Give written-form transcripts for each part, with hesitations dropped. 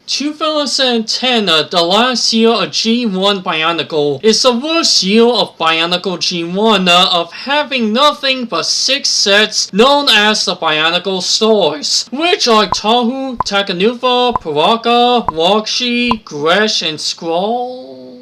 2010, the last year of G1 Bionicle, is the worst year of Bionicle G1 of having nothing but 6 sets known as the Bionicle Stars, which are Tahu, Takanuva, Paraka, Wakshi, Gresh, and Skrull.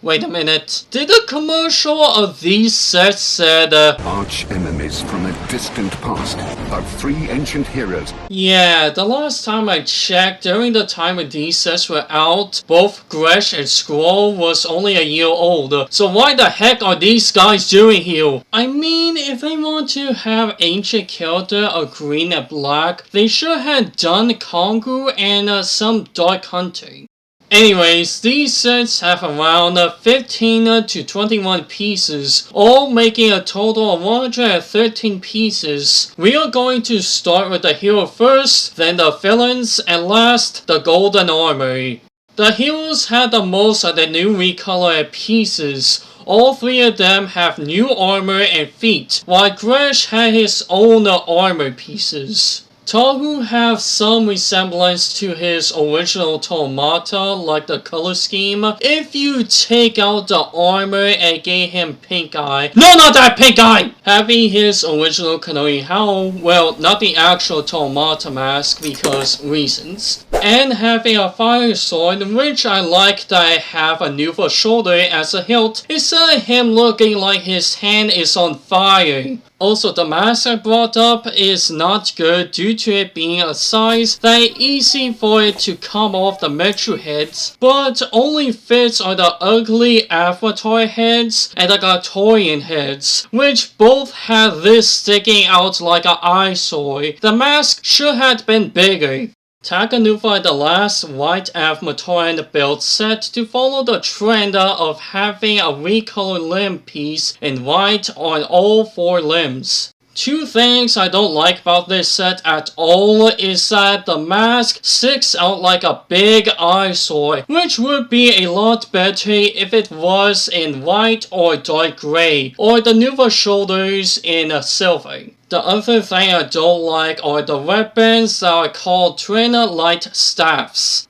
Wait a minute, did the commercial of these sets said, arch enemies from a distant past, our 3 ancient heroes? Yeah, the last time I checked, during the time when these sets were out, both Gresh and Skrull was only a year old. So why the heck are these guys doing here? I mean, if they want to have ancient character of green and black, they should have done Kongu and some Dark Hunting. Anyways, these sets have around 15 to 21 pieces, all making a total of 113 pieces. We are going to start with the hero first, then the villains, and last, the golden armor. The heroes had the most of the new recolored pieces. All 3 of them have new armor and feet, while Gresh had his own armor pieces. Tahu have some resemblance to his original Automata, like the color scheme, if you take out the armor and gave him pink eye. No, not that pink eye! Having his original Kanoi Hao, well, not the actual Automata mask because reasons. And having a fire sword, which I like that I have a Nuva shoulder as a hilt, instead of him looking like his hand is on fire. Also, the mask I brought up is not good due to it being a size that is easy for it to come off the Metro heads, but only fits on the ugly Avatar heads and the Gatorian heads, which both have this sticking out like an eyesore. The mask should have been bigger. Takanuva the last white Avatar build set to follow the trend of having a recolored limb piece in white on all 4 limbs. 2 things I don't like about this set at all is that the mask sticks out like a big eyesore, which would be a lot better if it was in white or dark gray, or the Nuva shoulders in silver. The other thing I don't like are the weapons that are called Twin Light Staffs.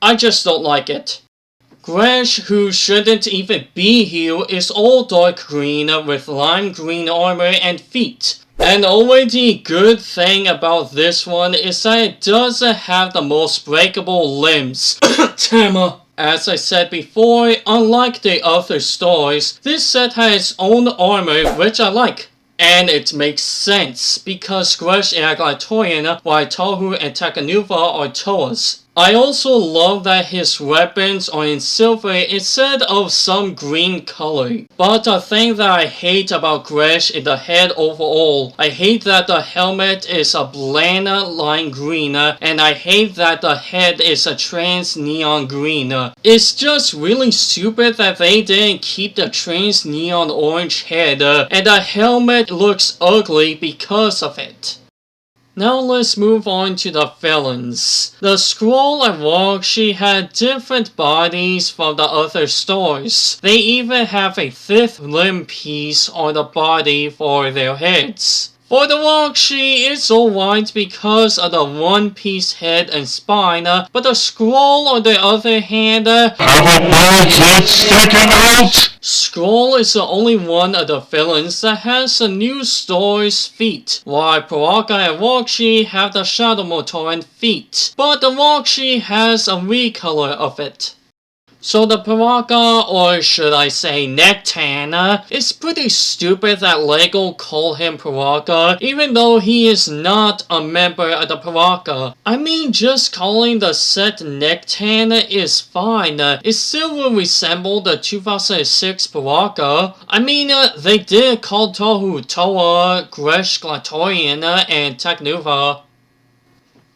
I just don't like it. Gresh, who shouldn't even be here, is all dark green with lime green armor and feet. And already good thing about this one is that it doesn't have the most breakable limbs. Tama. As I said before, unlike the other stars, this set has its own armor, which I like. And it makes sense, because Gresh is Gatorian, while Tahu and Takanuva are Toas. I also love that his weapons are in silver instead of some green color. But the thing that I hate about Gresh is the head overall. I hate that the helmet is a bland lime green, and I hate that the head is a trans neon green. It's just really stupid that they didn't keep the trans neon orange head, and the helmet looks ugly because of it. Now let's move on to the villains. The Skrull and Wakshi had different bodies from the other stars. They even have a 5th limb piece on the body for their heads. For the Wakshi, it's alright because of the 1-piece head and spine, but the Skrull on the other hand, Skrull is the only one of the villains that has the new star's feet, while Paraka and Wakshi have the Shadow Motoran feet, but the Wakshi has a recolor of it. So the Paraka, or should I say Nectan, is pretty stupid that LEGO called him Paraka, even though he is not a member of the Paraka. I mean, just calling the set Nectan is fine. It still will resemble the 2006 Paraka. I mean, they did call Tahu Toa, Gresh Gatorian, and Takanuva,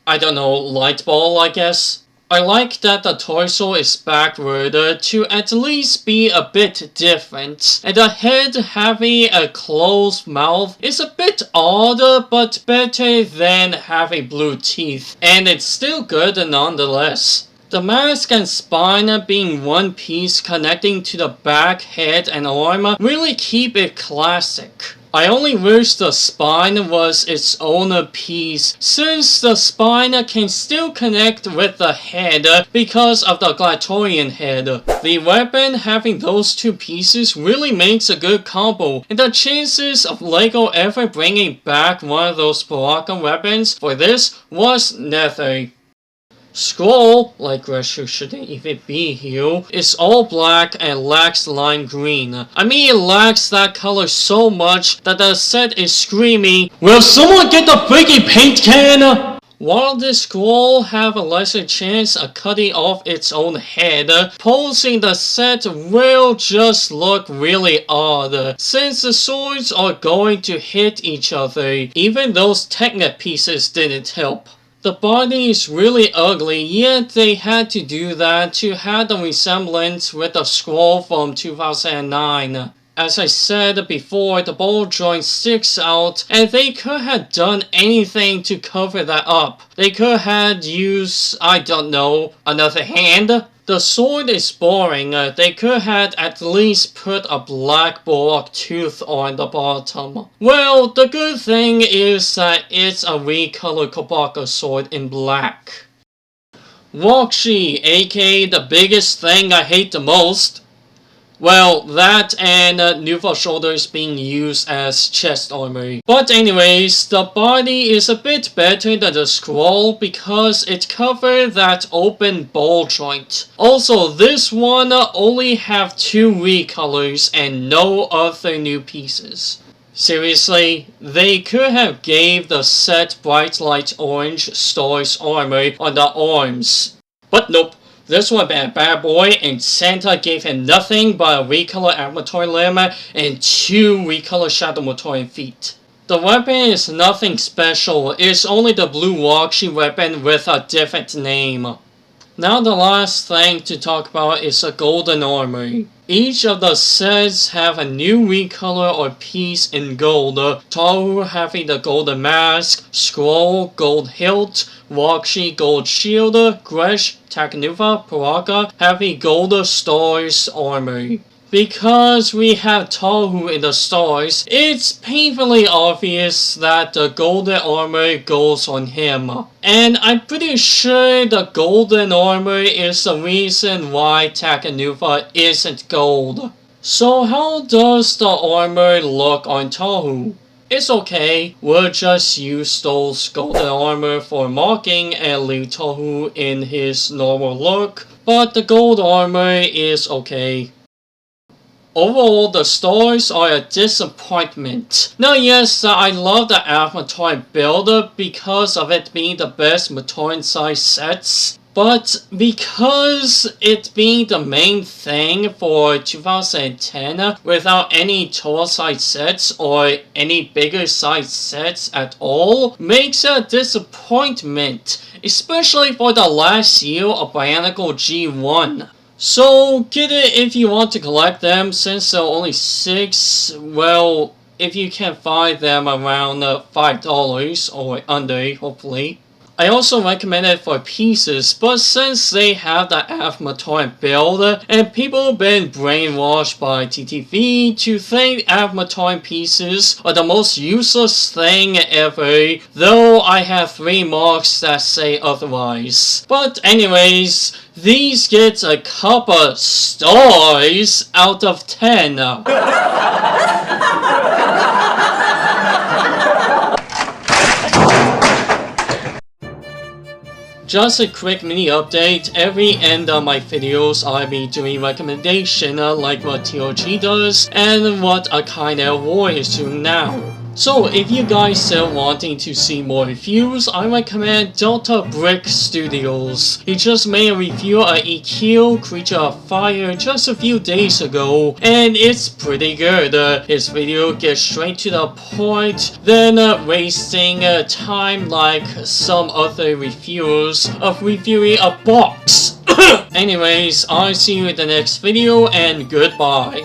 I don't know, Light Ball, I guess. I like that the torso is backward to at least be a bit different, and the head having a closed mouth is a bit odd, but better than having blue teeth, and it's still good nonetheless. The mask and spine being one piece connecting to the back, head, and arm really keep it classic. I only wish the spine was its own piece, since the spine can still connect with the head because of the Glatorian head. The weapon having those two pieces really makes a good combo, and the chances of LEGO ever bringing back one of those Baraka weapons for this was nothing. Scroll, like Rescue shouldn't even be here, is all black and lacks lime green. I mean, it lacks that color so much that the set is screaming, "Will someone get the freaking paint can?" While this scroll have a lesser chance of cutting off its own head, posing the set will just look really odd, since the swords are going to hit each other. Even those Technet pieces didn't help. The body is really ugly, yet they had to do that to have the resemblance with the scroll from 2009. As I said before, the ball joint sticks out, and they could have done anything to cover that up. They could have used, I don't know, another hand? The sword is boring. They could have at least put a black bullock tooth on the bottom. Well, the good thing is that it's a recolored Kobaka sword in black. Wakshi, aka the biggest thing I hate the most. Well, that and Nuva shoulders being used as chest armor. But anyways, the body is a bit better than the scroll because it covers that open ball joint. Also, this one only have 2 recolors and no other new pieces. Seriously, they could have gave the set bright light orange Stars armor on the arms. But nope. This one been a bad boy, and Santa gave him nothing but a recolor Avatar limb and 2 recolor Shadow Motorian feet. The weapon is nothing special, it's only the blue Wakshi weapon with a different name. Now the last thing to talk about is a golden armor. Each of the sets have a new recolor or piece in gold. Tahu having the golden mask, Scroll gold hilt, Wakshi gold shield, Gresh, Takanuva, Paraka having gold stars armor. Because we have Tahu in the stars, it's painfully obvious that the golden armor goes on him. And I'm pretty sure the golden armor is the reason why Takanuva isn't gold. So how does the armor look on Tahu? It's okay, we'll just use those golden armor for mocking and leave Tahu in his normal look, but the gold armor is okay. Overall, the stars are a disappointment. Now yes, I love the Avatar build because of it being the best Matoran size sets. But because it being the main thing for 2010 without any tall size sets or any bigger size sets at all makes a disappointment, especially for the last year of Bionicle G1. So get it if you want to collect them, since they're only 6, well, if you can find them around $5 or under, hopefully. I also recommend it for pieces, but since they have the Avatar build, and people have been brainwashed by TTV to think Avatar pieces are the most useless thing ever, though I have 3 marks that say otherwise. But anyways, these get a couple stars out of 10. Just a quick mini update, every end of my videos I'll be doing recommendation like what TRG does and what a kind of war is doing now. So if you guys still wanting to see more reviews, I recommend Delta Brick Studios. He just made a review of EQ Creature of Fire just a few days ago, and it's pretty good. His video gets straight to the point, than wasting time like some other reviewers of reviewing a box. Anyways, I'll see you in the next video, and goodbye.